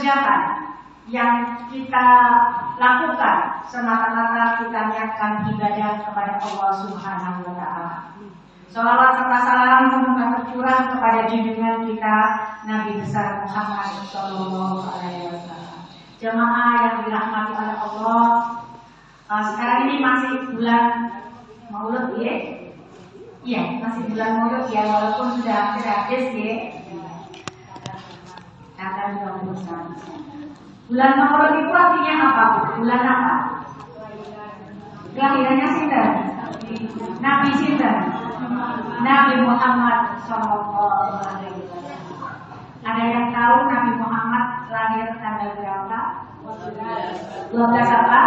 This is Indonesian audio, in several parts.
kegiatan yang kita lakukan semata-mata kita niatkan ibadah kepada Allah Subhanahu wa Ta'ala. Sholawat serta salam semoga tercurah kepada junjungan kita Nabi besar Muhammad Sallallahu Alaihi Wasallam. Jemaah yang dirahmati oleh Allah, sekarang ini masih bulan Maulud ya. Iya, masih bulan Maulud ya, walaupun sudah habis ya. Akan 21. Bulan Maulud itu artinya apa? Bulan apa? Kelahirannya sinten? Nabi sinten? Nabi Muhammad Sallallahu Alaihi Wasallam. Ada yang tahu Nabi Muhammad lahir tanggal berapa? 12 apa?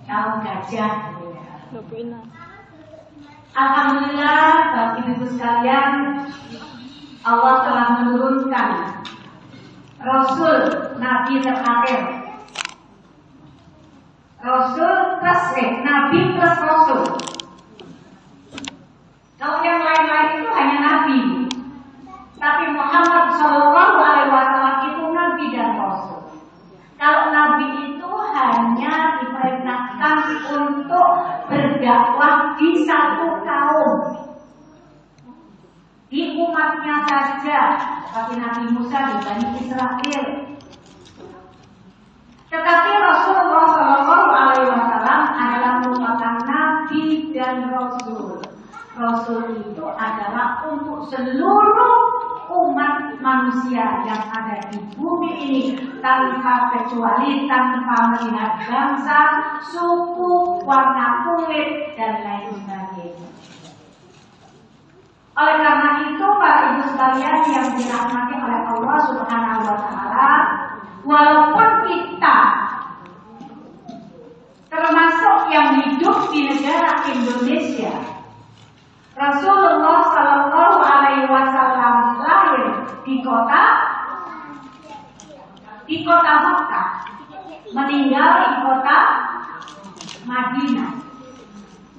Tahun gajah. Alhamdulillah, bagi ibu sekalian, Allah telah menurunkan Rasul Nabi terakhir. Rasul plus Nabi plus Rasul. Kalau yang lain-lain itu hanya Nabi, tapi Muhammad Shallallahu Alaihi Wasallam itu Nabi dan Rasul. Kalau Nabi itu hanya diperintahkan untuk berdakwah di satu kaum, di umatnya saja, seperti Nabi Musa di Bani Israel. Tetapi Rasulullah Shallallahu Alaihi Wasallam adalah merupakan Nabi dan Rasul. Rasul itu adalah untuk seluruh umat manusia yang ada di bumi ini tanpa kecuali, tanpa melihat bangsa, suku, warna kulit, dan lain sebagainya. Oleh karena itu, para ibu sekalian yang dirahmati oleh Allah Subhanahu wa Ta'ala, walaupun kita termasuk yang hidup di negara Indonesia, Rasulullah Sallallahu Alaihi Wasallam lahir di kota Makkah, meninggal di kota Madinah.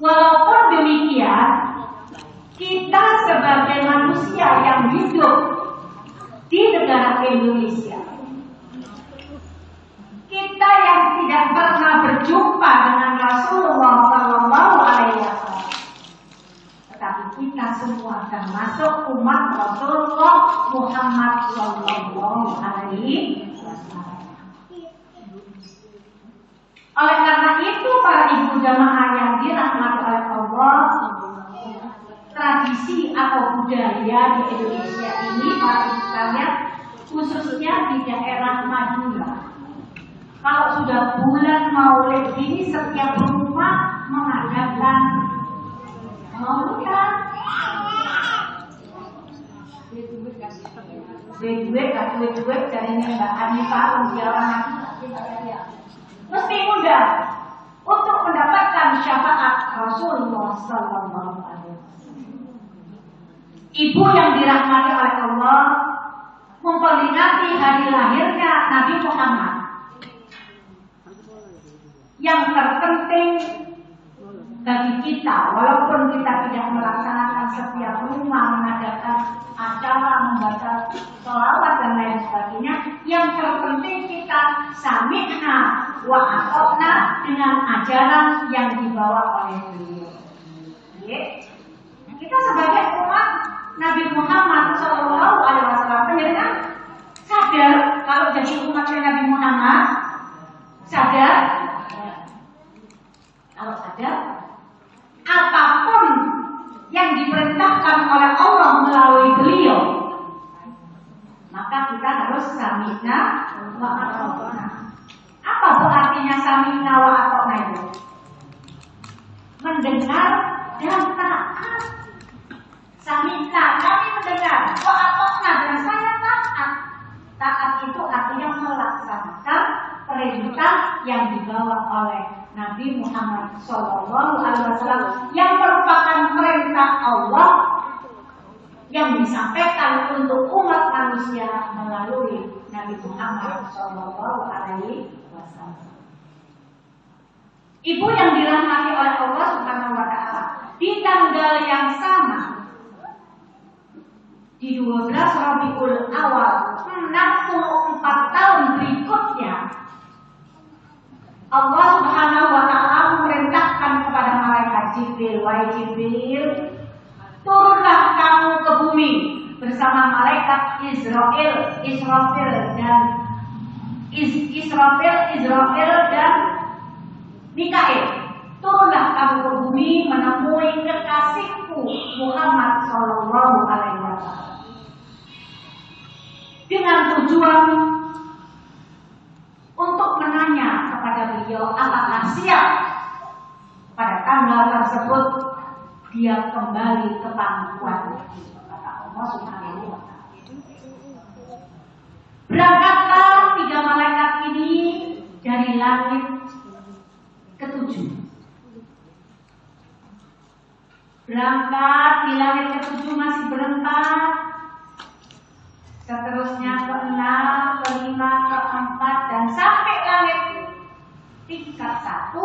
Walaupun demikian, kita sebagai manusia yang hidup di negara Indonesia, kita yang tidak pernah berjumpa dengan Rasulullah Sallallahu Alaihi Wasallam, tetapi kita semua termasuk umat Rasulullah Muhammad Sallallahu Alaihi Wasallam. Oleh karena itu, para ibu jamaah yang dirahmati oleh Allah, tradisi atau budaya di Indonesia ini, para ibu sekalian, khususnya di daerah Madura, kalau sudah bulan Maulid ini, setiap rumah mengadakan Mauludan. Duit dari Mbak Hanifah, mesti mudah untuk mendapatkan syafaat Rasulullah Sallallahu Alaihi Wasallam. Ibu yang dirahmati oleh Allah, memperingati hari lahirnya Nabi Muhammad. Yang terpenting bagi kita, walaupun kita tidak melaksanakan setiap rumah mengadakan acara, membaca sholawat dan lain sebagainya, yang terpenting kita sami'na wa ata'na dengan ajaran yang dibawa oleh beliau. Kita sebagai umat Nabi Muhammad Sallallahu Alaihi Wasallam, penjelasan sadar kalau jadi umatnya Nabi Muhammad, sadar. Kalau sadar, apapun yang diperintahkan oleh Allah melalui beliau, maka kita harus sami'na wa ata'na. Apa itu artinya sami'na wa ata'na itu? Mendengar dan taat. Sami'na, kami mendengar, wa ata'na, dan saya taat. Taat itu artinya melaksanakan perintah yang dibawa oleh Nabi Muhammad Sallallahu Alaihi Wasallam, yang merupakan perintah Allah yang disampaikan untuk umat manusia melalui Nabi Muhammad Sallallahu Alaihi Wasallam. Ibu yang dirahmati oleh Allah Subhanahu Wa Taala, di tanggal yang sama, di 12 Rabiul Awal 6 wahai Jibril, turunlah kamu ke bumi bersama malaikat Israfil dan Mikail. Turunlah kamu ke bumi menemui kekasihku Muhammad Sallallahu Alaihi Wasallam dengan tujuan untuk menanya kepada beliau apakah siap pada tanggal tersebut dia kembali ke pangkuan kata Allah Subhanahu wa Ta'ala. Berangkatlah 3 malaikat ini dari langit ke-7. Berangkat di langit ke-7 masih berempat, seterusnya ke-6, ke-5, ke-4 dan sampai langit tingkat 1.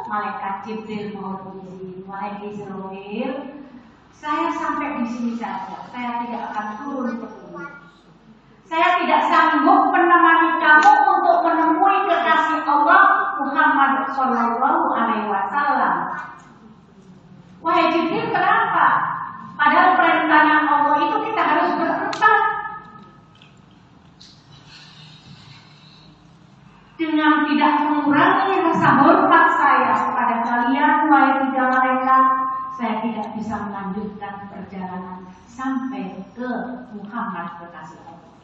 Malaikat Jibril mau berizin, wahai Israfil, saya sampai di sini saja, saya tidak akan turun ke bumi. Saya tidak sanggup menemani kamu untuk menemui kekasih Allah Muhammad Sallallahu Alaihi Wasallam. Wahai Jibril, kenapa? Padahal perintahnya Allah itu kita harus berempat. Dengan tidak mengurangi rasa hormat saya kepada kalian, wahai 3 malaikat, saya tidak bisa melanjutkan perjalanan sampai ke Muhammad kekasih Allah.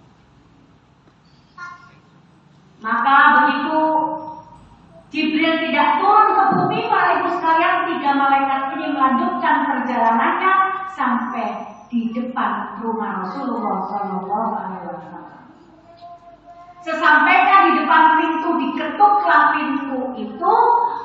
Maka begitu Jibril tidak turun ke bumi, Bapak Ibu sekalian, 3 malaikat ini melanjutkan perjalanannya sampai di depan rumah Rasulullah Sallallahu Alaihi Wasallam. Sesampainya di depan pintu, diketuklah pintu itu,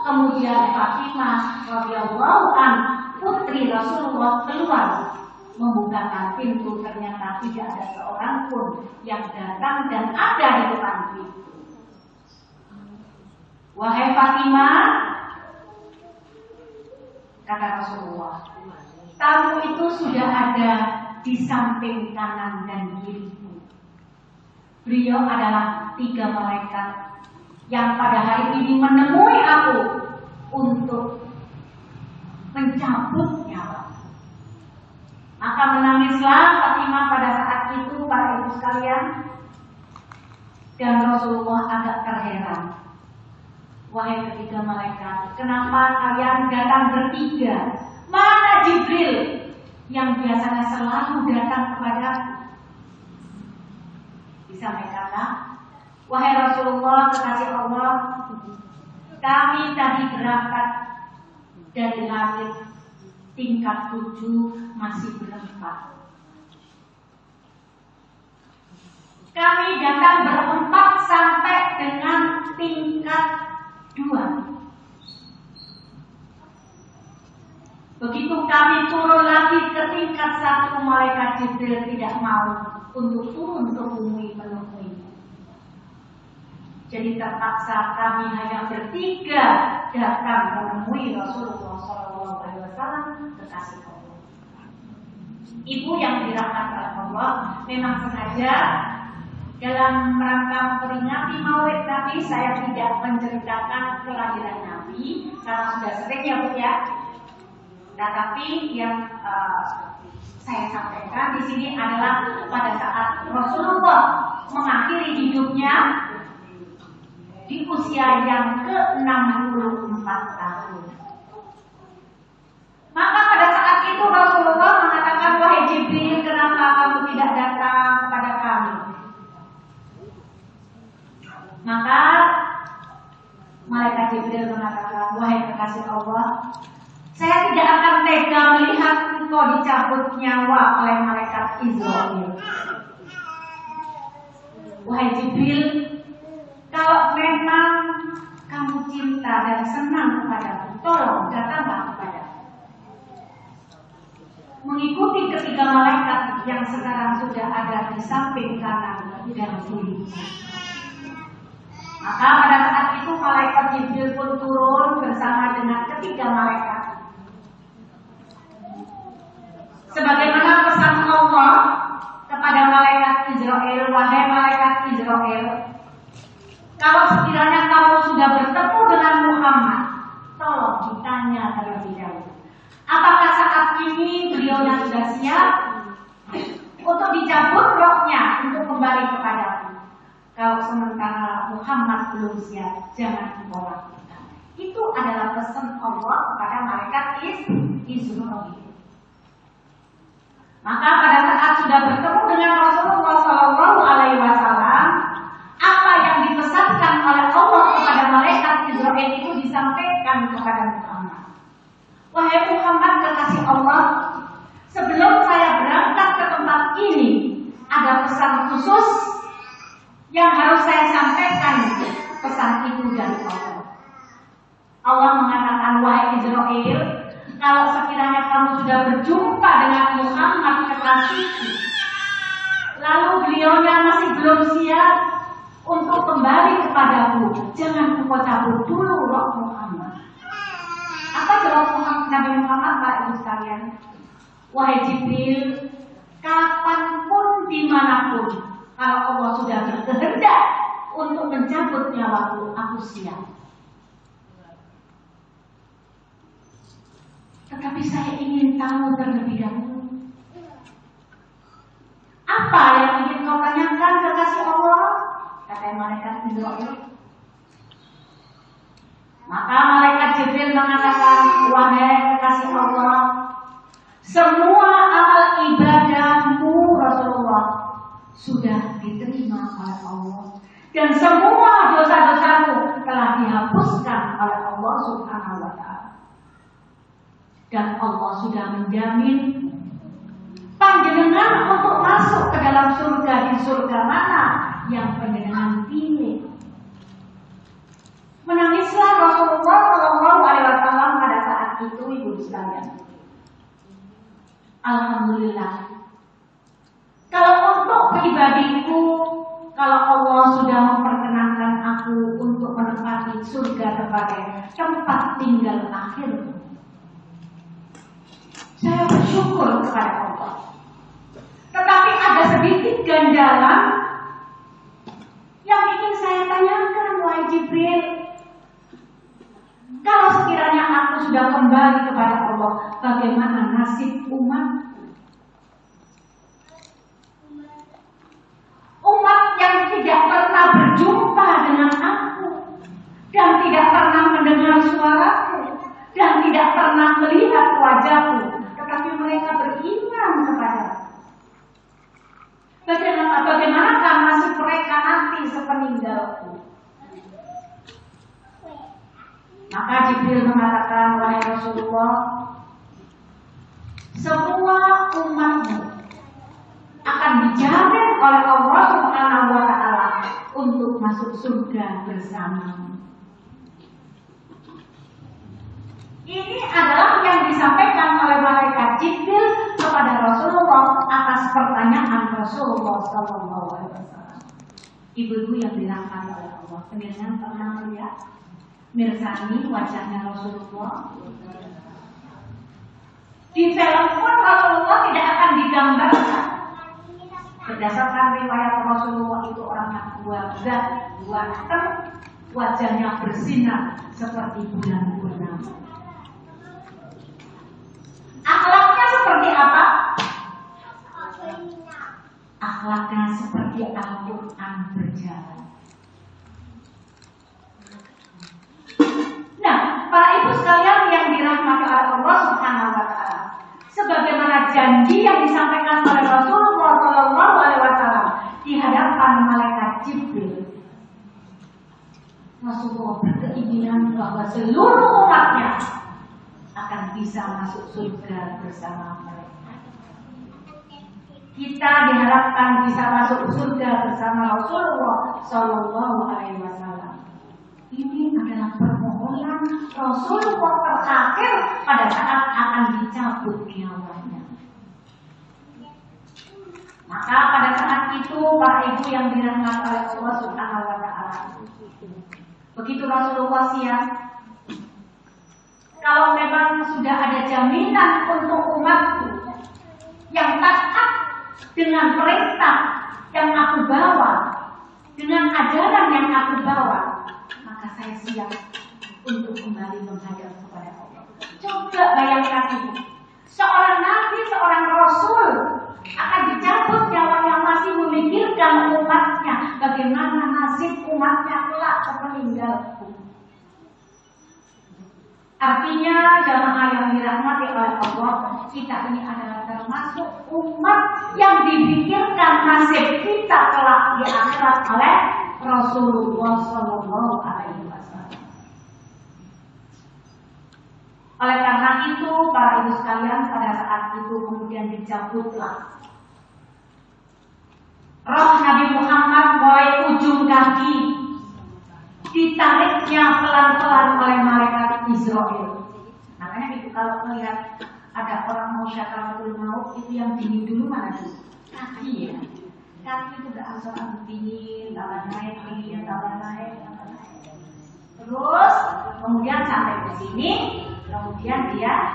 kemudian Fatimah radhiyallahu anha putri Rasulullah keluar membukakan pintu. Ternyata tidak ada seorang pun yang datang dan ada di depan pintu. Wahai Fatimah, kata Rasulullah, tamu itu sudah ada di samping kanan dan kirimu. Beliau adalah 3 malaikat yang pada hari ini menemui aku untuk mencabut nyawa. Maka menangislah Fatimah pada saat itu, para ibu sekalian, dan Rasulullah agak terheran. Wahai 3 malaikat, kenapa kalian datang bertiga? Mana Jibril yang biasanya selalu datang kepadaku? Disampaikanlah, wahai Rasulullah kekasih Allah, kami tadi berangkat dari langit tingkat 7 masih berempat. Kami datang berempat sampai dengan tingkat 2. Begitu kami turun lagi ke tingkat 1, malaikat Jibril tidak mau untuk turun ke bumi menemuinya. Jadi terpaksa kami hanya bertiga datang menemui Rasulullah SAW kekasih Allah. Ibu yang dirahmati oleh Allah memang sengaja dalam rangka memperingati Maulid Nabi saya tidak menceritakan kelahiran Nabi karena sudah sering ya Bu ya. Nah, tapi yang saya sampaikan di sini adalah pada saat Rasulullah mengakhiri hidupnya di usia yang ke-64 tahun. Maka pada saat itu Rasulullah mengatakan, wahai Jibril, kenapa kamu tidak datang kepada kami? Maka malaikat Jibril mengatakan, wahai kekasih Allah, saya tidak akan tega melihat engkau dicabut nyawa oleh malaikat Israfil. Wahai Jibril, kalau memang kamu cinta dan senang kepadaku, tolong datanglah kepadaku. Mengikuti 3 malaikat yang sekarang sudah ada di samping kanan dan kiri. Maka pada saat itu malaikat Jibril pun turun bersama dengan 3 malaikat. Sebagaimana pesan Allah kepada malaikat Israel, wahai malaikat Israel, kalau sekiranya kamu sudah bertemu dengan Muhammad, tolong ditanya terlebih dahulu, Apakah saat ini beliaunya sudah siap untuk dicabut rohnya untuk kembali kepadamu? Kalau sementara Muhammad belum siap, jangan engkau lakukan. Itu adalah pesan Allah kepada malaikat Israil. Maka pada saat sudah bertemu dengan Rasulullah SAW, apa yang dipesankan oleh Allah kepada malaikat Israil itu disampaikan kepada Muhammad. Wahai Muhammad, kekasih Allah, sebelum saya berangkat ke tempat ini, ada pesan khusus yang harus saya sampaikan. Pesan itu dari Allah. Allah mengatakan, wahai Israil, kalau sekiranya kamu sudah berjumpa dengan Muhammad kekasihku, lalu beliaunya masih belum siap untuk kembali kepadaku, jangan engkau cabut dulu roh Muhammad. Apa jawab Nabi Muhammad, Pak Ibu sekalian? Wahai Jibril, kapanpun dimanapun, kalau Allah sudah berkehendak untuk mencabut nyawaku, aku siap. Tetapi saya ingin tahu terlebih dahulu, apa yang ingin kau tanyakan kekasih Allah? Kata malaikat Jibril. Maka malaikat Jibril mengatakan, wahai kekasih Allah, semua amal ibadahmu Rasulullah sudah diterima oleh Allah, dan semua dosa-dosamu telah dihapuskan oleh Allah Subhanahu wa Ta'ala. Dan Allah sudah menjamin panjenengan untuk masuk ke dalam surga, di surga mana yang panjenengan pilih. Menangislah Rasulullah SAW pada saat itu, ibu sekalian. Alhamdulillah. Kalau untuk pribadiku, kalau Allah sudah memperkenankan aku untuk menempati surga sebagai tempat tinggal akhir, saya bersyukur kepada Allah. Tetapi ada sedikit ganjalan yang ingin saya tanyakan, wahai Jibril. Kalau sekiranya aku sudah kembali kepada Allah, bagaimana nasib umatku? Umat yang tidak pernah berjumpa dengan aku, dan tidak pernah mendengar suaraku, dan tidak pernah melihat wajahku, tetapi mereka beriman kepadaku. Bagaimana nasib mereka nanti sepeninggalku? Maka Jibril mengatakan, wahai Rasulullah, semua umatmu akan dijamin oleh Allah Subhanahu wa Ta'ala untuk masuk surga bersamamu. Ini adalah yang disampaikan oleh malaikat Jibril kepada Rasulullah atas pertanyaan Rasulullah SAW. Ibu-ibu yang dirahmati oleh Allah, pendengar pernah melihat mirsani wajahnya Rasulullah? Di film pun Rasulullah tidak akan digambarkan. Berdasarkan riwayat Rasulullah itu orangnya ganteng, wajahnya bersinar seperti bulan purnama. Akhlaknya seperti apa? Akhlaknya seperti Al-Quran berjalan. Nah, para ibu sekalian yang dirahmati oleh Allah Subhanahu wa Ta'ala, sebagaimana janji yang disampaikan oleh Rasulullah SAW di hadapan malaikat Jibril, Rasulullah berkeinginan bahwa seluruh umatnya akan bisa masuk surga bersama mereka. Kita diharapkan bisa masuk surga bersama Rasulullah SAW. Ini adalah permohonan Rasulullah terakhir pada saat akan dicabut nyawanya. Maka pada saat itu, para ibu yang dirahmati oleh Allah Subhanahu wa Ta'ala, begitu Rasulullah siap, kalau memang sudah ada jaminan untuk umatku yang taat dengan perintah yang aku bawa, dengan ajaran yang aku bawa, maka saya siap untuk kembali menghadap kepada Allah. Coba bayangkan itu. Seorang nabi, seorang rasul akan dicabut nyawanya, masih memikirkan umatnya. Bagaimana nasib umatnya kelak sepeninggalku. Artinya jamaah yang dirahmati oleh Allah, kita ini adalah termasuk umat yang dipikirkan nasib kita kelak di akhirat oleh Rasulullah Shallallahu Alaihi Wasallam. Oleh karena itu, para ibu sekalian, pada saat itu kemudian dicabutlah roh Nabi Muhammad mulai ujung kaki, ditariknya pelan-pelan oleh malaikat Israel. Makanya itu kalau melihat ada orang mau syakaratul maut, itu yang dingin dulu mana tuh? Kaki ya. Kaki itu berangsur-angsur dingin, tambah naik, dinginnya tambah naik. Terus kemudian sampai ke sini, kemudian dia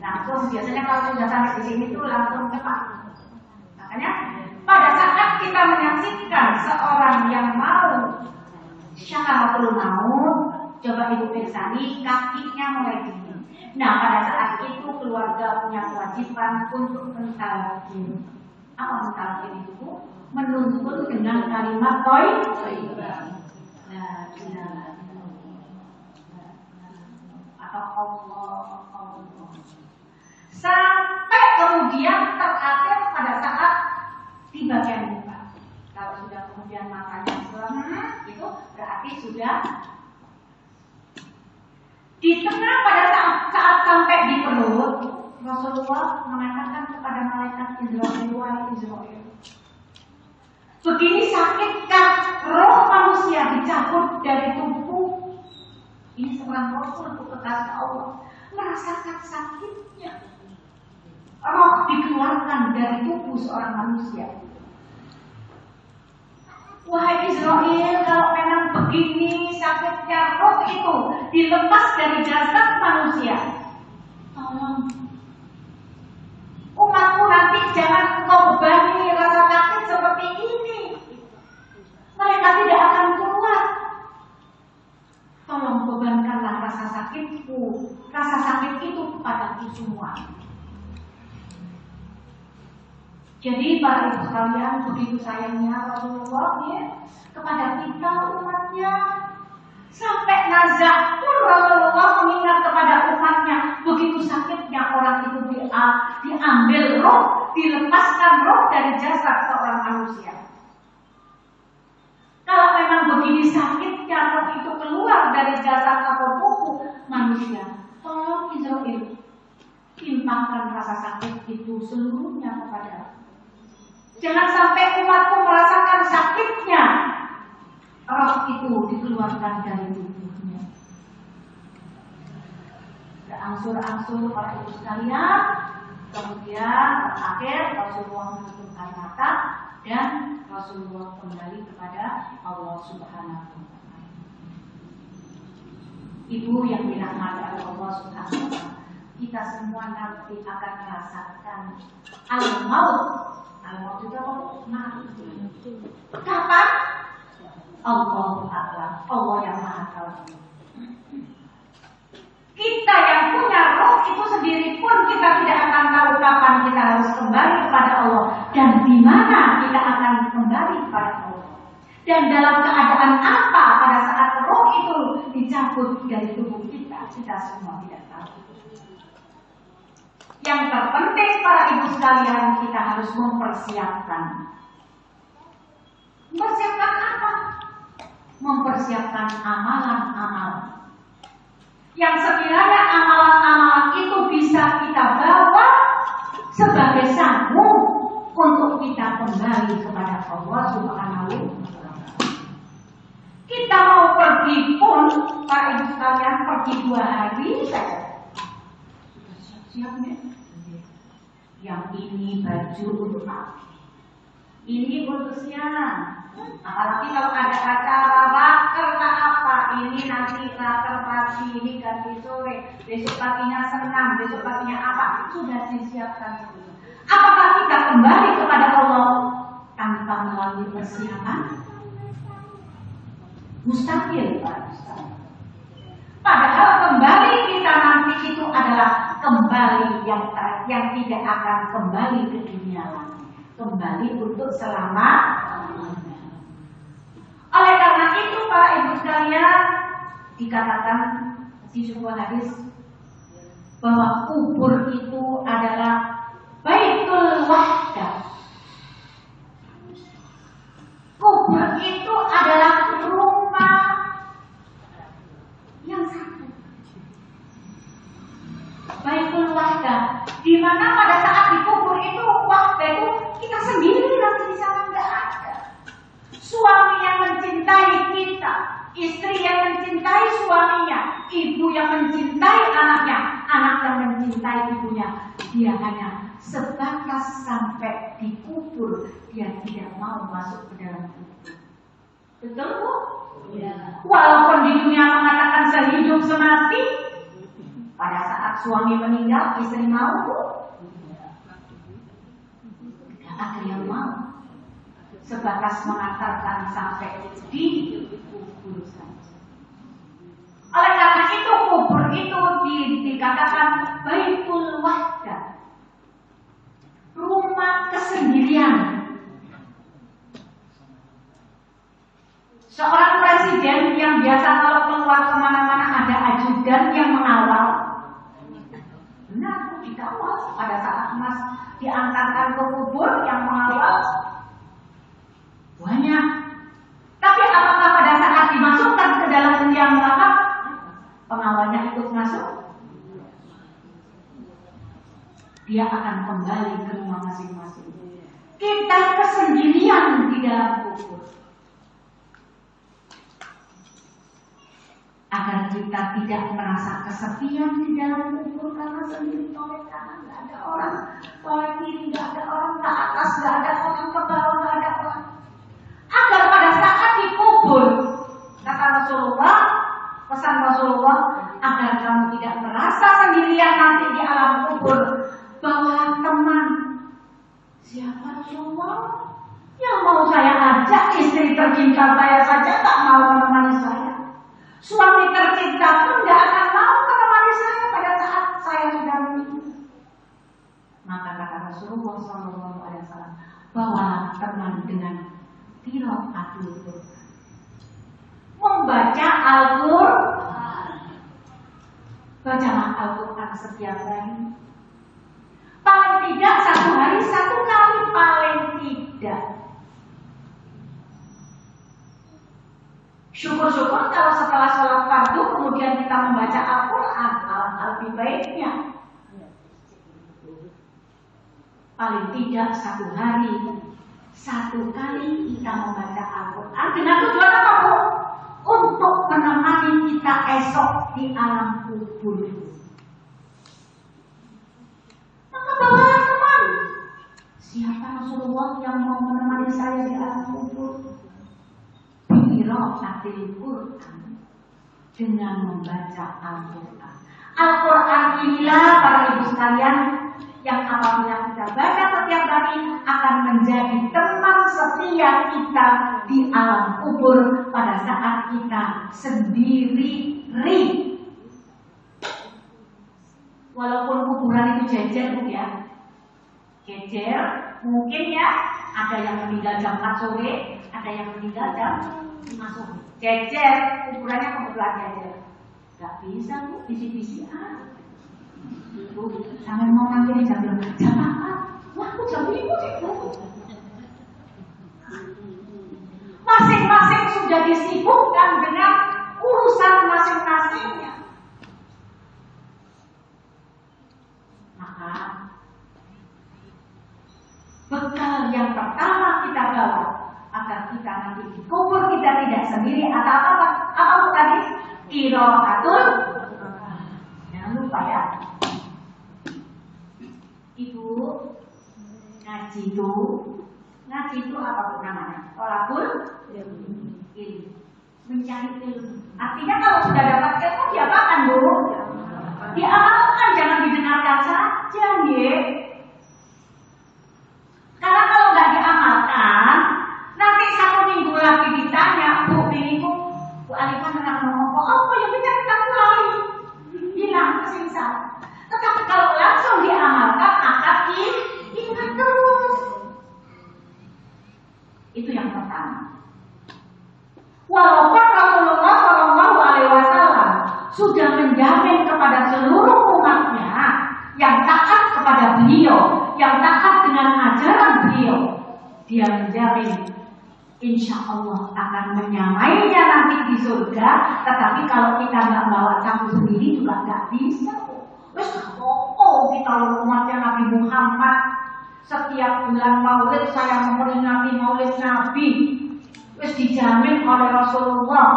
langsung, biasanya kalau sudah sampai di sini tuh langsung cepat. Makanya pada saat kita menyaksikan seorang yang mau syakaratul maut, coba ibu pirsani, kakinya mulai dingin. Nah, pada saat itu keluarga punya kewajiban untuk mentalkin. Apa mentalkin itu? Menuntun dengan kalimat thayyibah. La ilaha illallah. Atau Allah. Sampai kemudian terakhir pada saat di bagian muka. Kalau sudah kemudian matanya itu berarti sudah di tengah. Pada saat sampai di perut, Rasulullah mengatakan kepada malaikat Israel, begini sakitkah roh manusia dicabut dari tubuh? Ini seorang Rasul kekasih Allah merasakan sakitnya roh dikeluarkan dari tubuh seorang manusia. Wahai Israel, kalau memang begini sakitnya roh itu dilepas dari jasad manusia, tolong umatku nanti jangan engkau bebani rasa sakit seperti ini. Mereka tidak akan keluar. Tolong bebankanlah rasa sakitku, rasa sakit itu kepadaku semua. Jadi para ibu sekalian, begitu sayangnya Rasulullah ya, kepada kita umatnya. Sampai nazak pun Rasulullah mengingat kepada umatnya. Begitu sakitnya orang itu diambil roh, dilepaskan roh dari jasad seorang manusia. Kalau memang begini sakitnya roh itu keluar dari jasad atau tubuh manusia, tolong Israel timpahkan rasa sakit itu seluruhnya kepada. Jangan sampai umatku merasakan sakitnya roh itu dikeluarkan dari tubuhnya. Berangsur-angsur para ibu sekalian, kemudian terakhir Rasulullah menutupkan mata dan Rasulullah kembali kepada Allah Subhanahu wa Ta'ala. Ibu yang dirahmati Allah Subhanahu wa Ta'ala, kita semua nanti akan merasakan al-maut. Al-maut itu apa? Mati. Kapan? Allahu Akbar. Allah yang Maha Tahu. Kita yang punya roh itu sendiri pun kita tidak akan tahu kapan kita harus kembali kepada Allah dan di mana kita akan kembali kepada Allah. Dan dalam keadaan apa pada saat roh itu dicabut dari tubuh kita semua tidak tahu. Yang terpenting para ibu sekalian, kita harus mempersiapkan. Mempersiapkan apa? Mempersiapkan amalan-amalan. Yang sekiranya amalan-amalan itu bisa kita bawa sebagai sambung untuk kita kembali kepada Allah Subhanahu wa Ta'ala. Kita mau pergi pun, para ibu sekalian, pergi 2 hari saja. Siap-siap ya? Yang ini baju untuk pagi, ini untuk siang. Apalagi kalau ada acara raker apa, ini nanti raker pagi, ini ganti sore, besok paginya senam, besok paginya apa, sudah disiapkan semua. Apakah kita kembali kepada Allah tanpa melalui persiapan? Mustahil, Pak. Padahal kembali kita nanti itu adalah kembali yang tidak akan kembali ke dunia lagi, kembali untuk selama-lamanya. Oleh karena itu Pak Ibu sekalian, dikatakan di sebuah hadis bahwa kubur itu adalah baitul wahdah. Kubur itu adalah rumah yang satu. Baitul wahdah, di mana pada saat dikubur itu wahdah itu kita sendiri nanti di sana nggak ada. Suami yang mencintai kita, istri yang mencintai suaminya, ibu yang mencintai anaknya, anak yang mencintai ibunya. Dia hanya sebatas sampai dikubur, dia tidak mau masuk ke dalam kubur. Betul Bu? Ya. Walaupun di dunia mengatakan sehidup semati, pada saat suami meninggal, istri mau Bu? Tidak ada yang mau. Sebatas mengantarkan sampai di kubur saja. Oleh karena itu kubur itu dikatakan baitul wahdah, rumah kesendirian. Seorang presiden yang biasa kalau keluar kemana-mana ada ajudan yang mengawal. Benar, dikawal pada saat Mas diantarkan ke kubur yang mengawal banyak. Tapi apakah pada saat dimasukkan ke dalam liang lahat pengawalnya ikut masuk? Dia akan kembali ke rumah masing-masing. Kita kesendirian di dalam kubur. Agar kita tidak merasa kesepian di dalam kubur karena sendiri, oleh karena nggak ada orang, oleh kiri nggak ada orang, ke atas nggak ada orang, ke bawah nggak ada orang. Agar pada saat dikubur, kata Rasulullah, pesan Rasulullah, agar kamu tidak merasa sendirian nanti di alam kubur, bawa teman. Siapa Rasulullah? Yang mau saya ajak istri tercinta saya saja tak mau menemani saya. Suami tercinta pun tidak akan mau menemani saya pada saat saya sudah meninggal. Maka kata Rasulullah SAW, bawalah teman dengan qiraatul Quran, membaca Al-Quran. Bacalah Al-Quran setiap hari. Paling tidak satu hari satu kali, paling tidak. Syukur-syukur kalau setelah sholat fardu kemudian kita membaca Al-Quran, lebih baiknya. Paling tidak satu hari satu kali kita membaca Al-Quran. Dengan tujuan apa Bu? Untuk menemani kita esok di alam kubur. Maka bawalah teman. Siapa Rasulullah yang mau menemani saya di alam kubur? Qiraatul Quran, dengan membaca Al-Quran. Al-Quran inilah para ibu sekalian yang apabila kita baca setiap hari akan menjadi teman setia kita di alam kubur pada saat kita sendiri. Walaupun kuburan itu jejer Bu ya, jejer, mungkin ya ada yang meninggal jam 4 sore, ada yang meninggal jam 5 sore. Jejer, kuburannya kebetulan jejer. Gak bisa Bu, bisi-bisi Bu, jangan mau nanti jam berapa? Jam apa? Wah, aku jam 5 sih Bu. Masing-masing sudah disibukkan dengan urusan masing-masingnya. Maka bekal yang pertama kita bawa agar kita nanti dikubur kita tidak sendiri atau apa tadi? Qiraatul. Jangan lupa ya. Ibu ngaji itu apa Bu namanya? Tolakul ilmu. Mencari ilmu. Artinya kalau sudah dapat ilmu diapakan Bu? Diamalkan, jangan didengarkan saja ya. Karena kalau nggak diamalkan, nanti 1 minggu lagi ditanya, Bu, ini Bu Alifah pernah ngomong apa yang bisa kita mulai Tetapi kalau langsung diamalkan akan ingat terus. Itu yang pertama. Walaupun Rasulullah Shallallahu Alaihi Wasallam sudah menjamin kepada seluruh umatnya yang taat kepada beliau, yang taat dengan ajaran beliau, dia menjamin insya Allah akan menyamainya nanti di surga. Tetapi kalau kita nggak bawa sapu sendiri juga nggak bisa. Wes kita umatnya Nabi Muhammad, setiap bulan Maulid saya memperingati Maulid Nabi. Wes dijamin oleh Rasulullah,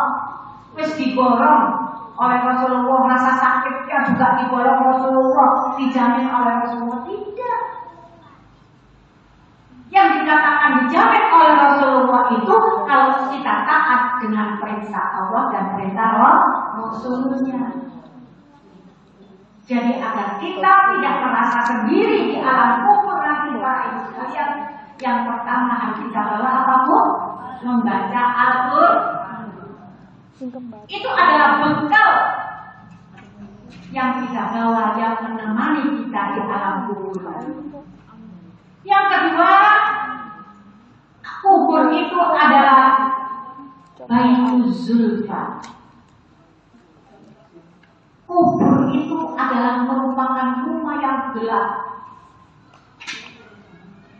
wes diborong oleh Rasulullah, rasa sakitnya juga diborong Rasulullah, dijamin oleh Rasulullah. Tidak. Yang dikatakan dijamin oleh Rasulullah itu kalau kita taat dengan perintah Allah dan perintah Rasulnya. Jadi agar kita tidak merasa sendiri di alam kubur nanti para ibu sekalian, yang pertama harus kita bawa apa Bu? Membaca Al-Quran. Itu adalah bekal yang kita bawa, yang menemani kita di alam kubur. Yang kedua, kubur itu adalah Baitul Zulfa. Kubur itu adalah merupakan rumah yang gelap.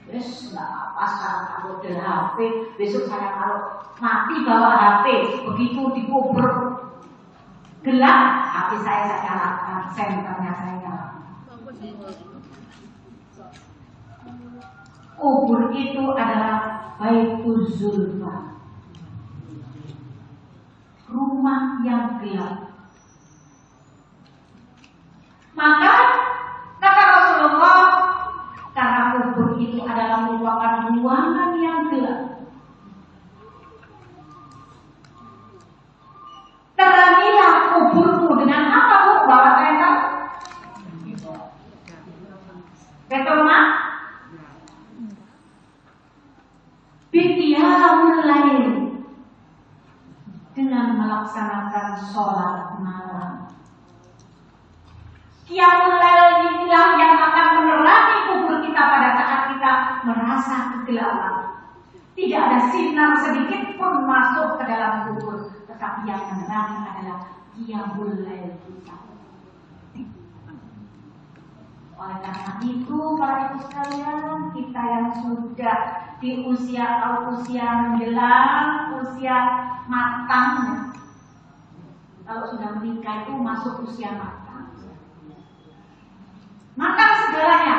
Yes, nggak apa sekarang kalau ada HP, besok saya kalau mati bawa HP, begitu dikubur gelap, HP saya nyalakan, senternya saya nyalakan. Kubur itu adalah Baitul Zulfa, rumah yang gelap. Maka kata Rasulullah, karena kubur itu adalah merupakan ruangan yang gelap, terangilah kuburmu dengan apa Bu? Bawa kereta? Petroma? Biqiyamul lail, dengan melaksanakan sholat malam. Qiyamul lail inilah yang akan menerangi kubur kita pada saat kita merasa kegelapan. Tidak ada sinar sedikit pun masuk ke dalam kubur, tetapi yang menerangi adalah qiyamul lail kita. Oleh karena itu, para ibu sekalian, kita yang sudah di usia menjelang usia matang, kalau sudah menikah itu masuk usia matang. Matang segalanya.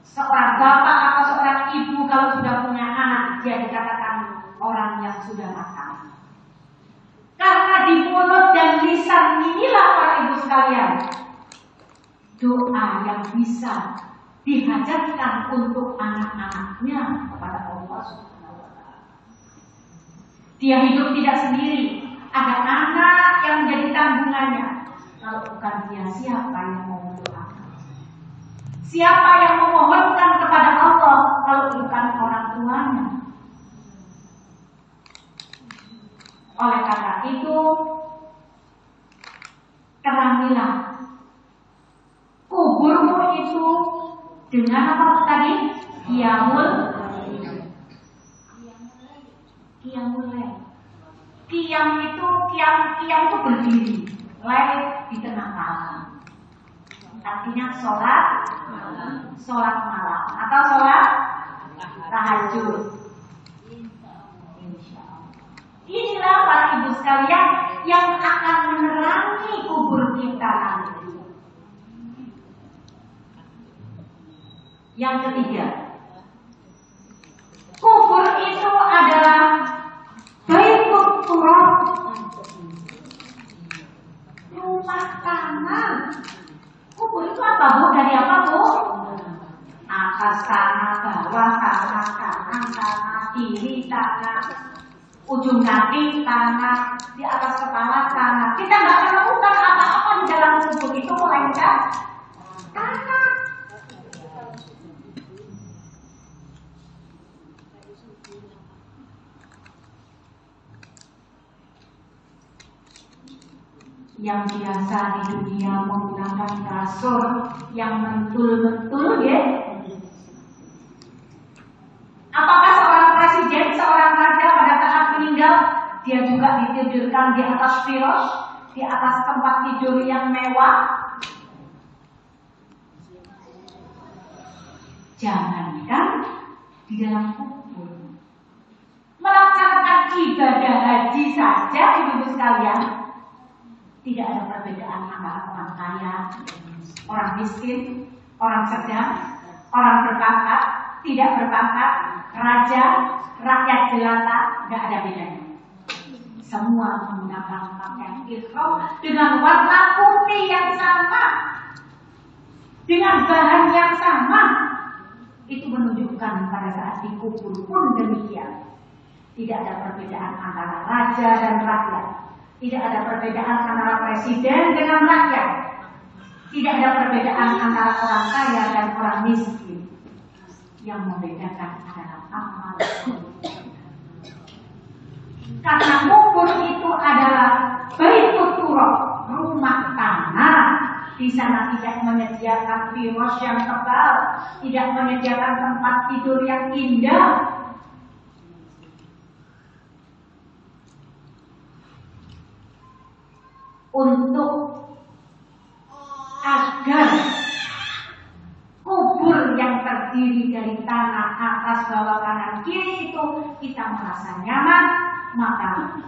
Seorang bapak atau seorang ibu kalau sudah punya anak, dia dikatakan orang yang sudah matang. Karena di mulut dan lisan inilah para ibu sekalian, doa yang bisa dihajatkan untuk anak-anaknya kepada Allah Subhanahu wa Ta'ala. Dia hidup tidak sendiri, ada anak yang menjadi tanggungannya. Kalau bukan dia, siapa yang mau mendoakan? Siapa yang memohonkan kepada Allah kalau bukan orang tuanya? Oleh karena itu, terangilah kuburmu itu dengan apa tadi? Qiyamul lail. Qiyam itu berdiri, lail di tengah malam. Artinya sholat malam atau sholat tahajud. Inilah para ibu sekalian yang akan menerangi kubur kita nanti. Yang ketiga, kubur itu adalah Baitul Turab, rumah tanah. Kubur itu apa Bu? Dari apa Bu? Atas tanah, bawah tanah, kanan tanah, kiri tanah, ujung kaki tanah, di atas kepala tanah. Kita nggak menemukan apa-apa di dalam kubur itu melainkan tanah. yang biasa di dunia menggunakan kasur yang mentul-mentul ya. Apakah seorang presiden, seorang raja pada saat meninggal dia juga ditidurkan di atas firosh, di atas tempat tidur yang mewah? Jangankan di dalam kubur, melaksanakan ibadah haji saja, ibu-ibu sekalian, tidak ada perbedaan antara orang kaya, orang miskin, orang sedang, orang berpangkat, tidak berpangkat, raja, rakyat jelata, tidak ada bedanya. Semua menggunakan pakaian ihram dengan warna putih yang sama, dengan bahan yang sama. Itu menunjukkan pada saat dikubur pun demikian. Tidak ada perbedaan antara raja dan rakyat. Tidak ada perbedaan antara presiden dengan rakyat. Tidak ada perbedaan antara orang kaya dan orang miskin. Yang membedakan adalah amal. Karena kubur itu adalah Baitul Turab, rumah tanah. Di sana tidak menyediakan firosh yang tebal, tidak menyediakan tempat tidur yang indah. Untuk agar kubur yang terdiri dari tanah atas, bawah, kanan, kiri itu kita merasa nyaman, maka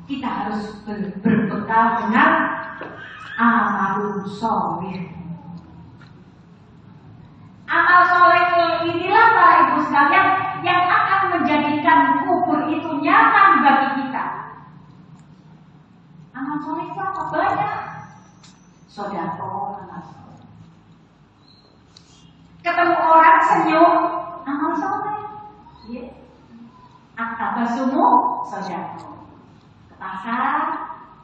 kita harus berbekal dengan amalun sholih. Amal soleh inilah para ibu sekalian yang akan menjadikan kubur itu nyaman bagi kita. Amal soleh itu apa? Banyak. Sodako, amal soleh. Ketemu orang senyum, amal soleh. Ya. Aktabasumu, sodako. Ke pasar,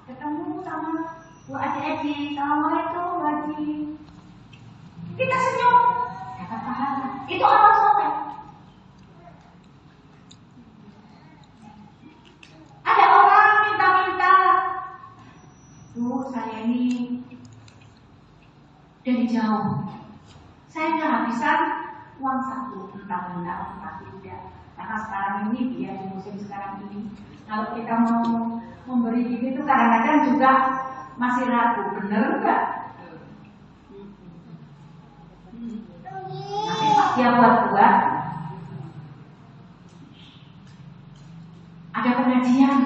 ketemu sama Bu Aji, assalamualaikum Bu Aji. Kita senyum, dapat pahala. Itu amal soleh. Ada orang minta-minta, Bu, saya ini dari jauh, saya kehabisan uang saku, entah benar entah tidak. Karena sekarang ini, dia di musim sekarang ini, kalau kita mau memberi itu kadang-kadang juga masih ragu, bener enggak? Nanti pas dia buat-buat, ada pengajian,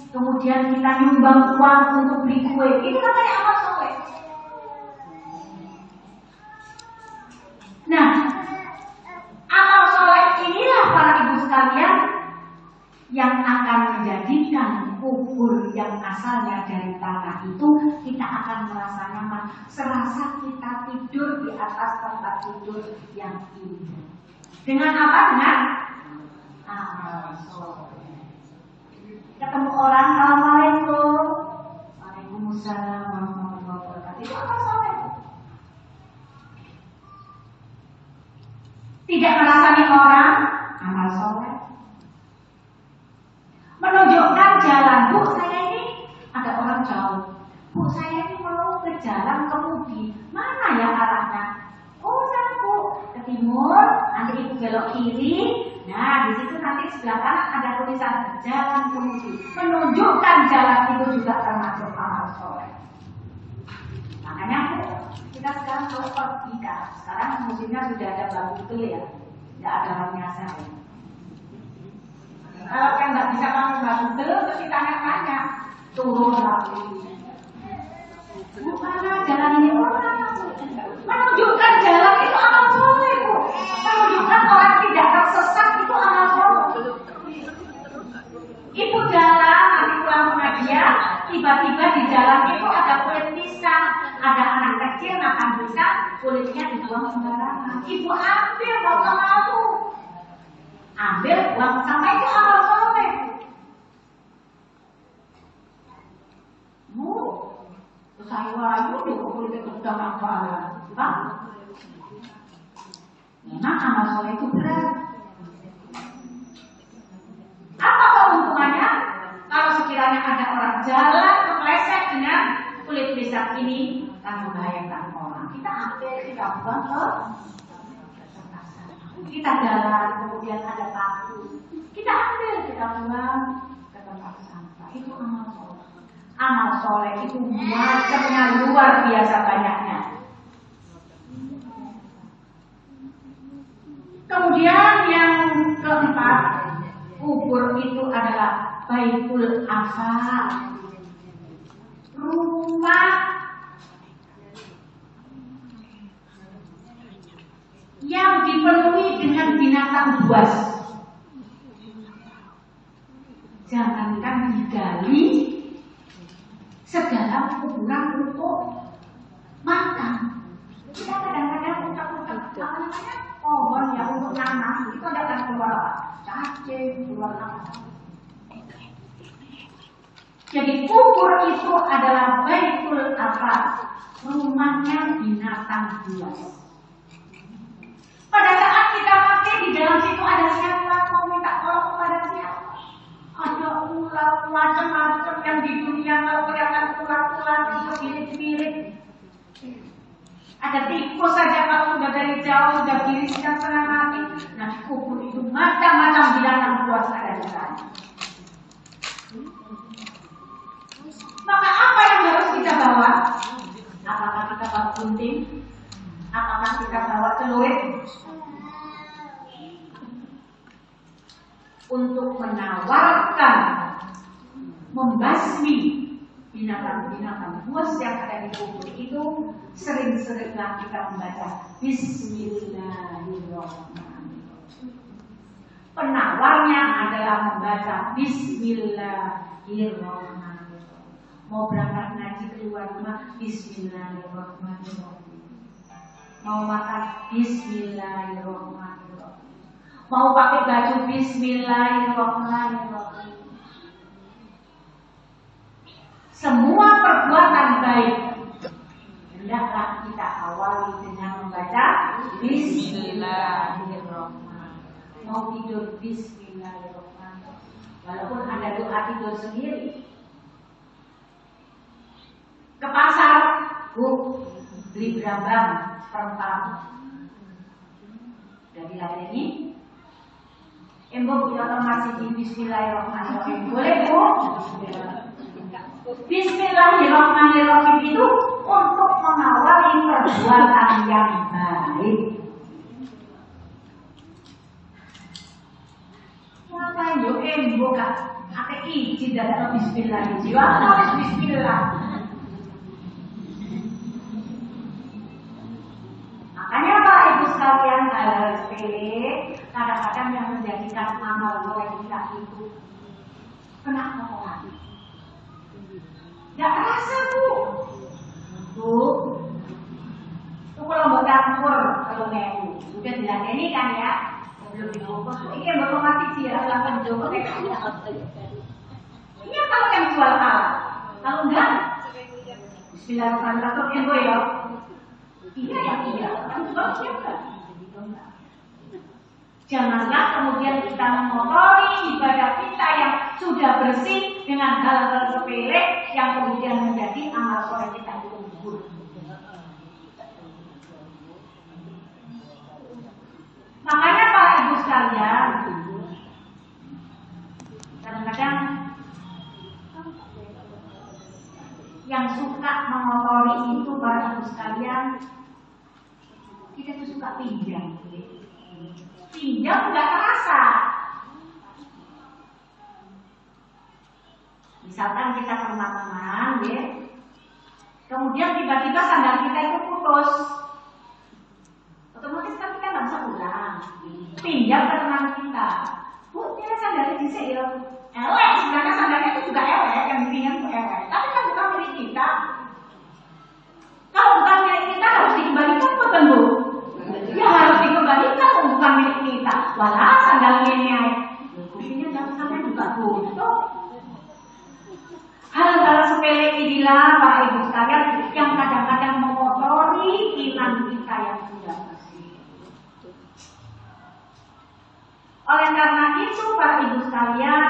kemudian kita nyumbang uang untuk beli kue, itu namanya amal soleh. Nah, amal soleh inilah para ibu sekalian yang akan menjadikan kubur yang asalnya dari tanah itu kita akan merasa nyaman, serasa kita tidur di atas tempat tidur yang indah. Dengan apa? Dengan amal soleh. Ketemu orang, assalamualaikum, waalaikumsalam warahmatullahi wabarakatuh. Itu amal soleh. Tidak merasani orang, amal soleh. Menunjukkan jalan, Bu, saya ini ada orang jauh. Bu, saya ini mau ke jalan kemudi. Mana ya arahnya? Oh, sana Bu, ke timur, nanti Ibu belok kiri. Nah, di situ nanti sebelah kanan ada tulisan jalan kemudi. Menunjukkan jalan itu juga termasuk amal soleh. Makanya Bu, kita sekarang kalau pergi kan, sekarang musimnya sudah ada bambu itu ya, tidak ada orang nyasar ya. Kalau yang nggak bisa pakai batu belum, terus ditanya-tanya, turun lagi. Bukan jalan ini orang. Menunjukkan jalan itu amal soleh, Bu. Menunjukkan orang tidak tersesat itu amal soleh. Ibu jalan, nanti pulang pengajian, tiba-tiba di jalan itu ada kulit pisang, ada anak kecil makan pisang, kulitnya dibuang sembarangan. Ibu ambil, nggak usah malu. Ambil, buang sampah itu amal soleh. Bu, terus saya wayu di kulitnya kedang apa? Bang, memang amal soleh itu berat. Apa keuntungannya? Kalau sekiranya ada orang jalan kepleset dengan kulit lisan ini akan membahayakan orang. Kita ambil, kita buang ke kita jalan, kemudian ada paku, kita ambil, kita buang ke tempat sampah. Itu amal soleh. Amal soleh itu macamnya luar biasa banyaknya. Kemudian yang keempat, kubur itu adalah baitul afal, rumah yang dipenuhi dengan binatang buas. Jangankan digali, segala kuburan untuk makan. Kita kadang-kadang utak-utak apa namanya? Pohon yang untuk nanam itu ada keluar apa? Cacing, keluar apa? Jadi kubur itu adalah baitul afal, rumahnya binatang buas. Pada saat kita mati di dalam situ ada siapa? Mau minta tolong kepada siapa? Ada ular macam-macam yang di dunia kalau kelihatan ular-ular itu mirip-mirip. Ada tikus saja kalau sudah dari jauh sudah diriskan setengah mati. Nah di kubur itu macam-macam binatang buas ada di sana. Maka apa yang harus kita bawa? Apakah kita bawa gunting? Apakah kita bawa celurit? Untuk menawarkan, membasmi binatang-binatang buas yang ada di kubur itu, sering-seringlah kita membaca Bismillahirrahmanirrahim. Penawarnya adalah membaca Bismillahirrahmanirrahim. Mau berangkat ngaji keluar rumah, Bismillahirrahmanirrahim. Mau makan, Bismillahirrahmanirrahim. Mau pakai baju, Bismillahirrahmanirrahim. Semua perbuatan baik hendaklah kita awali dengan membaca Bismillahirrahmanirrahim. Mau tidur, Bismillahirrahmanirrahim. Walaupun ada doa tidur sendiri. Ke pasar, Bu, beli berambang seperempat. Jadi lagi ini, Mbok kita masih di Bismillahirrahmanirrahim. Boleh, Bu? Bismillahirrahmanirrahim itu untuk mengawali perbuatan yang baik. Ngapain yo Mbok Kak? Ate izin dadak Bismillahirrahmanirrahim. Harus Bismillah. Makanya Pak Ibu sekalian, hal sepele kadang-kadang yang menjadikan amal soleh kita itu kena kotoran. Gak terasa Bu. Itu kalau mau campur kalau ngewu, udah diladeni kan ya, belum diukur. Ini yang otomatis sih ya, lakukan jowo kayak iya kalau yang jual halal, kalau enggak, Bismillahirrahmanirrahim gue ya. Iya yang iya, yang jual siapa? Janganlah kemudian kita mengotori ibadah kita yang sudah bersih dengan hal-hal sepele yang kemudian menjadi amal soleh kita itu gugur. Makanya Pak Ibu sekalian, kadang-kadang yang suka mengotori itu Pak Ibu sekalian, kita tuh suka pinjam. Pinjam nggak terasa. Misalkan kita ke rumah teman, ya, kemudian tiba-tiba sandal kita itu putus, otomatis kan kita nggak bisa pulang. Pinjam ke teman kita, Bu, ini sandalnya di sini, elek. Sebenarnya sandalnya itu juga elek, yang dipinjam itu elek. Tapi kan bukan milik kita. Kalau bukan milik kita harus dikembalikan bukan Bu? Ya harus dikembalikan, bukan milik kita. Walau sandalnya ini, kuncinya jangan sampai juga butuh. Hal-hal sepele inilah Pak Ibu sekalian yang kadang-kadang mengotori iman kita yang sudah bersih. Oleh karena itu Pak Ibu sekalian,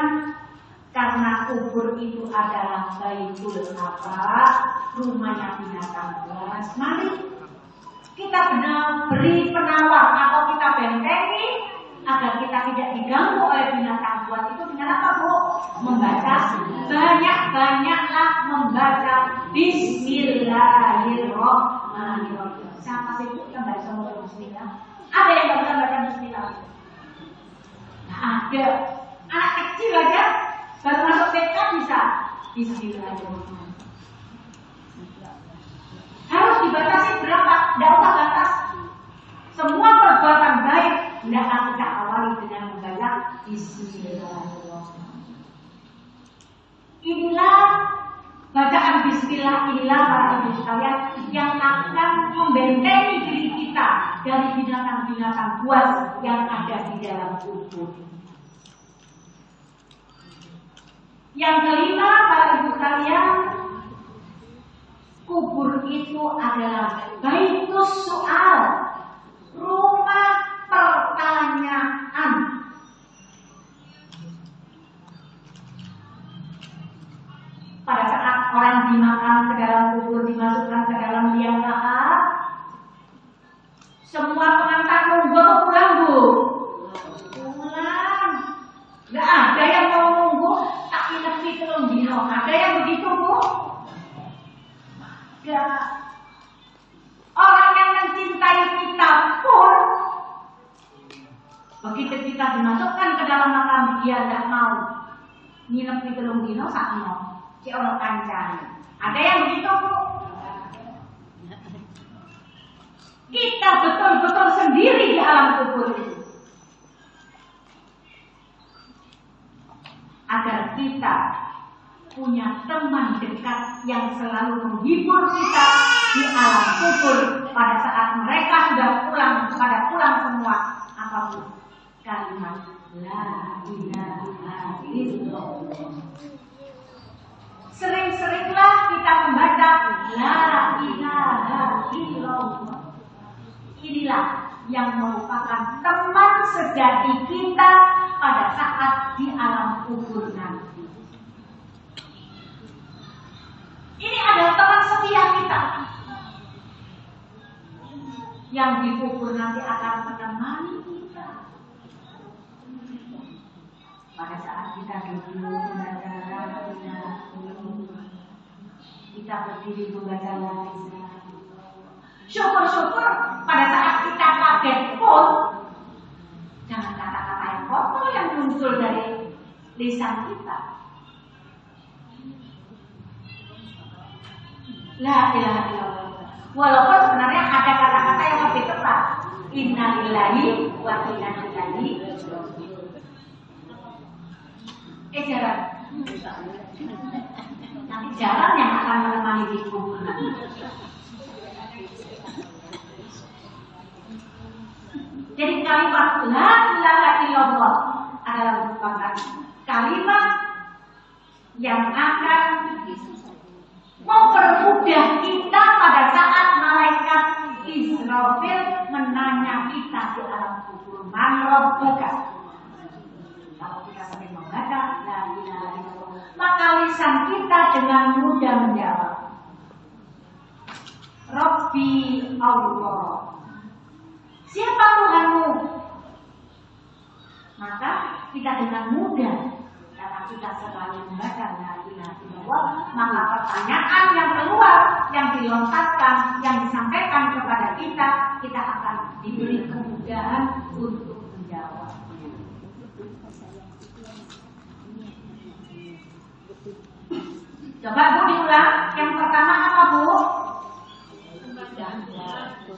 karena kubur itu adalah baitul afal, rumahnya binatang buas. Mari kita beri penawar atau kita bentengi agar kita tidak diganggu oleh binatang buas itu dengan apa, Bu? Membaca, banyak-banyaklah membaca Bismillahirrahmanirrahim. Siapa sih yang baca Bismillah? Ada yang nggak bisa baca Bismillah? Nah, ada. Anak kecil aja baru masuk TK bisa Bismillahirrahmanirrahim. Harus dibatasi berapa? Tidak usah batas. Semua perbuatan baik hendaklah kita awali dengan membaca Bismillahirrahmanirrahim. Inilah bacaan Bismillah, inilah para ibu sekalian yang akan membentengi diri kita dari binatang-binatang buas yang ada di dalam kubur. Yang kelima, para ibu sekalian, kubur itu adalah baitus soal, rumah pertanyaan. Pada saat orang dimakan ke dalam kubur, dimasukkan ke dalam liang lahat, semua pengantar nunggu atau pulang, Bu? Pulang. Nggak ada yang mau nunggu tak nepi telung dino. Ada yang begitu, Bu? Nggak. Orang yang mencintai kita pun begitu kita dimasukkan ke dalam makam, dia nggak mau nginep di telung dino sak dino. Si orang kancani. Ada yang begitu, Bu? Kita betul-betul sendiri di alam kubur itu. Agar kita punya teman dekat yang selalu menghibur kita di alam kubur pada saat mereka sudah pulang semua. Apapun kalimat la ilaha illallah. Sering-seringlah kita membaca la ilaha illallah. Inilah yang merupakan teman sejati kita pada saat di alam kubur nanti. Ini adalah teman setia kita yang di kubur nanti akan menemani kita. Pada saat kita duduk membaca la ilaha illallah, kita berdiri membaca la ilaha illallah. Syukur-syukur pada saat kita kaget pun jangan kata-kata yang kotor yang muncul dari lisan kita. La ilaha illallah. Walaupun sebenarnya ada kata-kata yang lebih tepat. Inna lillahi wa inna ilaihi raji'un. Jarang. Nanti jarang yang akan menemani di kubur. Jadi kalimat la ilaha illallah adalah merupakan kalimat yang akan mempermudah kita pada saat malaikat Israfil menanya kita di alam kubur, man rabbuka. Kalau kita sering membaca la ilaha illallah, maka lisan kita dengan mudah menjawab, Rabbi Allah. Siapa Tuhanmu? Maka kita dengan mudah, karena kita selalu membaca la ilaha illallah, maka pertanyaan yang keluar, yang dilontarkan, yang disampaikan kepada kita, kita akan diberi kemudahan untuk menjawab. Coba Bu diulang. Yang pertama apa, Bu?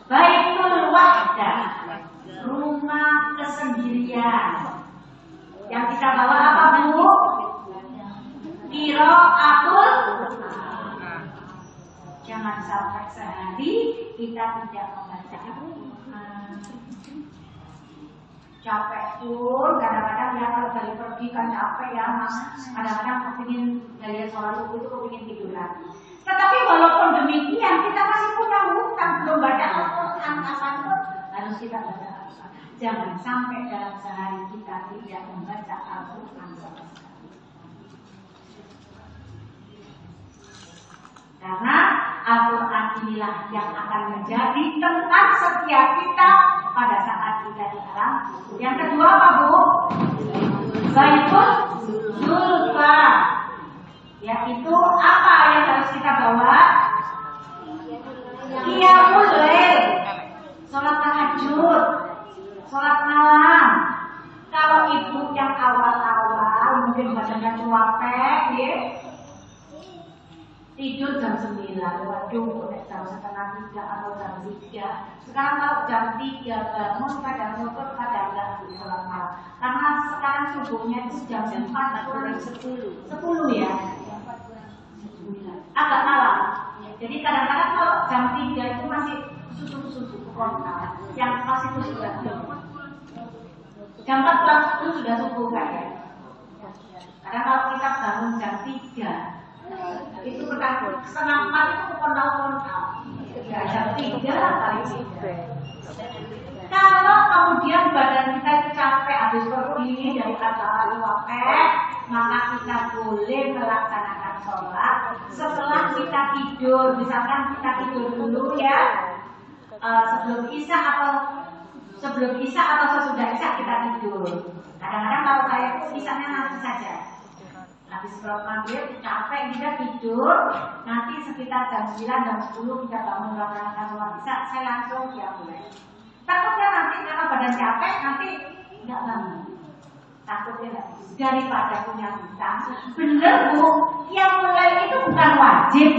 Baitul wahdah, rumah kesendirian. Yang kita bawa apa, Bu? Qiraatul. Jangan sampai sehari kita tidak membaca Al-Quran. Capek pun kadang-kadang ya, kalau dari pergi kan capek ya, Mas. Kadang-kadang kepingin dari sholat itu kepingin tidur lagi. Tetapi walaupun demikian, kita masih punya hutang belum baca Al-Quran, kapanpun harus kita baca Al-Quran. Jangan sampai dalam sehari kita tidak membaca Al-Quran sama sekali. Karena inilah yang akan menjadi tempat setiap kita pada saat kita di alam. Yang kedua apa Bu? Baitul Zulfa, yaitu apa yang harus kita bawa? Qiyamul Lail, sholat tahajud, sholat malam. Kalau ibu yang awal-awal mungkin badannya cuapek, ya, tidur jam 9, waduh, jam setengah 3 atau jam 3. Sekarang kalau jam 3 bangun pada motor pada enggak sholat malam. Karena sekarang subuhnya itu jam 4 kurang 10 ya. Agak malam. Jadi kadang-kadang kalau jam 3 itu masih susu kontak yang masih sudah jam 4 pulang itu sudah subuh kan ya. Kadang kalau kita bangun jam 3 itu setengah 4 itu kontak ya, jam 3 kali 3. Kalau kemudian badan kita itu capek habis berdiri dari antara capek, maka kita boleh melaksanakan sholat setelah kita tidur. Misalkan kita tidur dulu ya, sebelum isya atau sesudah isya kita tidur. Kadang-kadang kalau saya itu isyanya nanti saja. Habis sholat maghrib capek kita tidur, nanti sekitar jam 9 jam 10 kita bangun melaksanakan sholat isya, saya langsung mulai. Takutnya nanti karena badan capek nanti nggak bangun. Takutnya nggak bisa. Daripada punya hutang, bener Bu, yang mulai itu bukan wajib,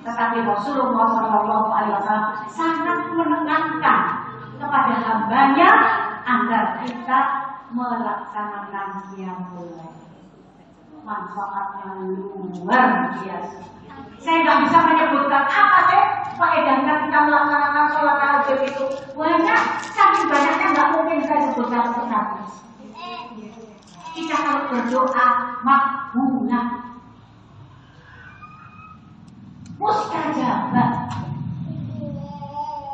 tetapi Rasulullah SAW sangat menekankan kepada hambanya agar kita melaksanakan yang mulai. Manfaatnya luar biasa. Saya nggak bisa menyebutkan apa sih faedahnya kita melaksanakan sholat tahajud itu. Banyak, saking banyaknya nggak mungkin saya sebutkan persatu. Kita harus berdoa makbullah, mustajabah.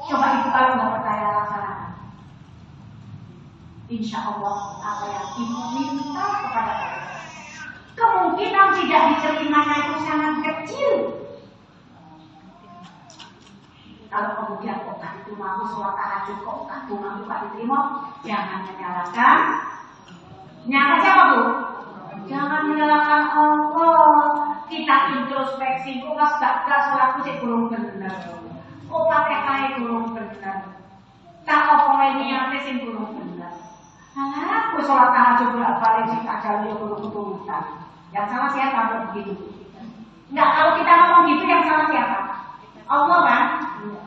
Coba itu kalau nggak percaya laksanakan. Insya Allah apa yang ibu minta kepada Allah, kemungkinan tidak diterimanya itu sangat kecil. Kalau kemudian kok tak itu mampu sholat tahajud, kok tak itu mampu tak diterima, jangan menyalahkan. Nyala siapa Bu? Jangan menyalahkan Allah. Kita introspeksi, kok gak sholatku sih belum benar. Kok pakai kaya belum benar. Tak apa ini yang sih belum benar. Aku sholat tahajud bolak-balik sih tak jalur belum keturutan. Yang salah siapa kalau begitu? Enggak, kalau kita ngomong gitu yang salah siapa? Allah kan?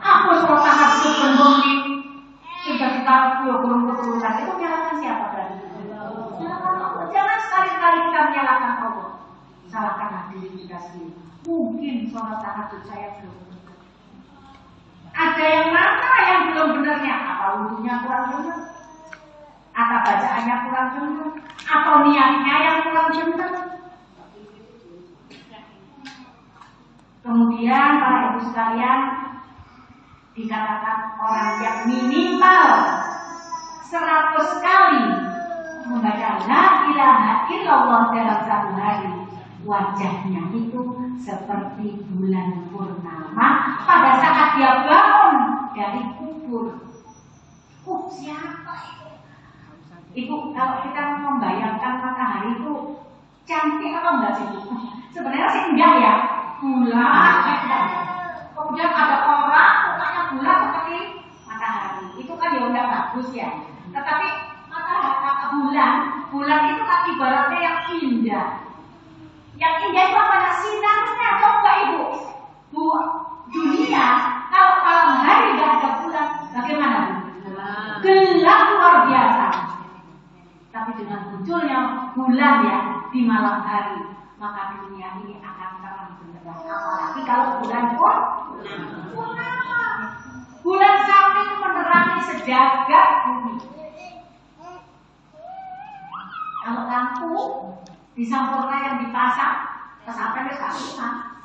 Aku sholat tahajud belum di sudah kita belum keturutan, itu menyalahkan siapa berarti? Menyalahkan Allah. Jangan sekali-kali kita menyalahkan Allah. Salahkanlah diri kita sendiri. Mungkin sholat tahajud saya belum benar. Ada yang mana yang belum benarnya? Apa wudhunya kurang benar? Atau bacaannya kurang benar? Atau niatnya yang kurang benar? Kemudian para ibu sekalian, dikatakan orang yang minimal 100 kali membaca la ilaha illallah dalam satu hari, wajahnya itu seperti bulan purnama pada saat dia bangun dari kubur. Siapa itu? Ibu, kalau kita membayangkan matahari itu cantik apa enggak sih? Sebenarnya sih enggak ya. Bulan, kemudian ada orang mukanya bulan seperti matahari. Itu kan ya udah bagus ya. Tetapi bulan itu kan ibaratnya yang indah. Yang indah itu apa? Sinarnya. Coba ibu, dunia kalau malam hari nggak ada bulan, bagaimana? Gelap luar biasa. Tapi dengan munculnya bulan ya di malam hari, maka dunia ini akan terang benderang. Apalagi kalau bulan purnama. Bulan Sabtu itu menerangi sejagat bumi. Kalau lampu di Sampurna yang dipasang, sampai ke sana.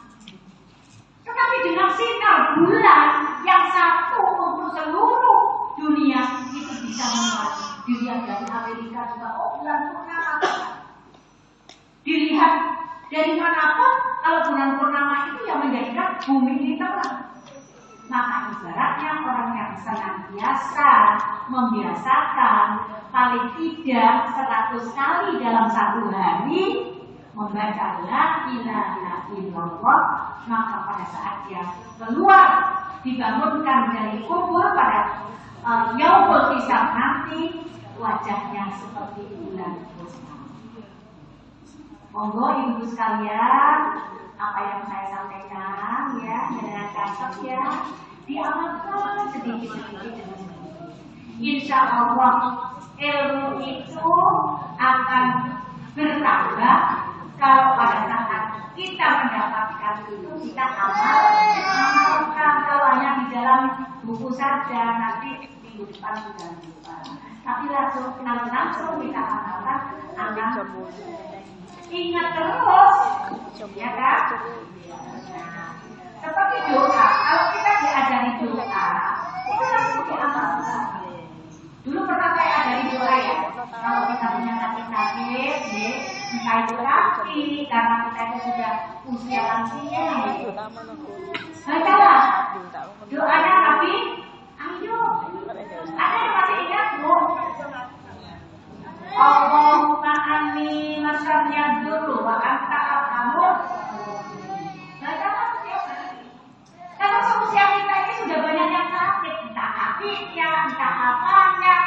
Tetapi dengan sinar bulan yang satu untuk seluruh dunia itu bisa menerangi. Dilihat dari Amerika juga, bulan purnama. Dilihat dari manapun, kalau bulan purnama itu yang menjadikan bumi ini terang. Maka ibaratnya orang yang senantiasa membiasakan paling tidak 100 kali dalam satu hari membaca la ilaha illallah, maka pada saat dia keluar dibangunkan dari kubur pada yaumul hisab nanti, wajahnya seperti bulan purnama. Monggo ibu sekalian, apa yang saya sampaikan ya dengan catat ya diamalkan sedikit-sedikit demi sedikit. Insya Allah ilmu itu akan bertambah kalau pada saat kita mendapatkan itu kita amalkan. Kalau hanya di dalam buku saja nanti minggu depan sudah lupa. Tapi langsung kita amalkan, akan ingat terus, ya kan? Seperti doa, kalau kita diajari doa, itu langsung diamalkan. Dulu pernah saya ajari doa ya, kalau kita punya sakit-sakit, entah itu kaki, karena kita itu sudah usia lansia, bacalah doanya, tapi ayo, ada yang masih ingat bu? Allahumma anni masarnya dulu wa anta arhamur. Bacalah setiap hari. Karena seusia kita ini sudah banyak yang sakit, entah kakinya, entah apanya.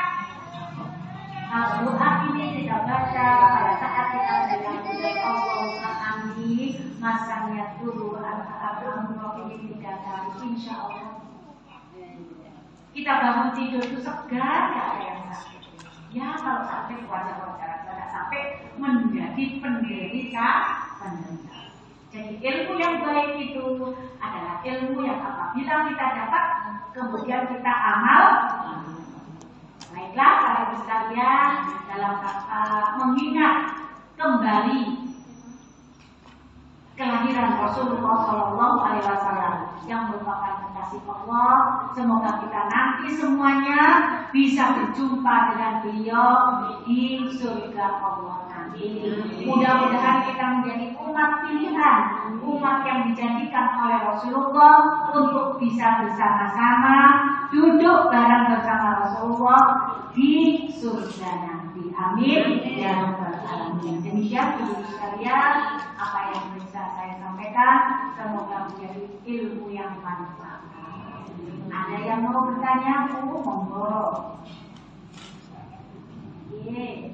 Kalau doa ini kita baca pada saat kita mendengar Allahumma anni masarnya dulu wa anta arhamur ini 3 kali, insya Allah kita bangun tidur itu segar, gak ada yang sakit. Ya kalau sampai wajar-wajar, tidak sampai menjadi penderita. Jadi ilmu yang baik itu adalah ilmu yang apabila kita dapat kemudian kita amal. Baiklah para ibu sekalian, dalam kata mengingat kembali kelahiran Rasulullah Shallallahu Alaihi Wasallam yang merupakan kekasih Allah. Semoga kita nanti semuanya bisa berjumpa dengan beliau di surga Allah nanti. Mudah-mudahan kita menjadi umat pilihan, umat yang dijanjikan oleh Rasulullah untuk bisa bersama-sama duduk bareng bersama Rasulullah di surga nanti. Amin ya rabbal alamin. Demikian ibu sekalian apa yang bisa saya sampaikan, semoga menjadi ilmu yang manfaat. Ada yang mau bertanya, Bu? Monggo. Iya.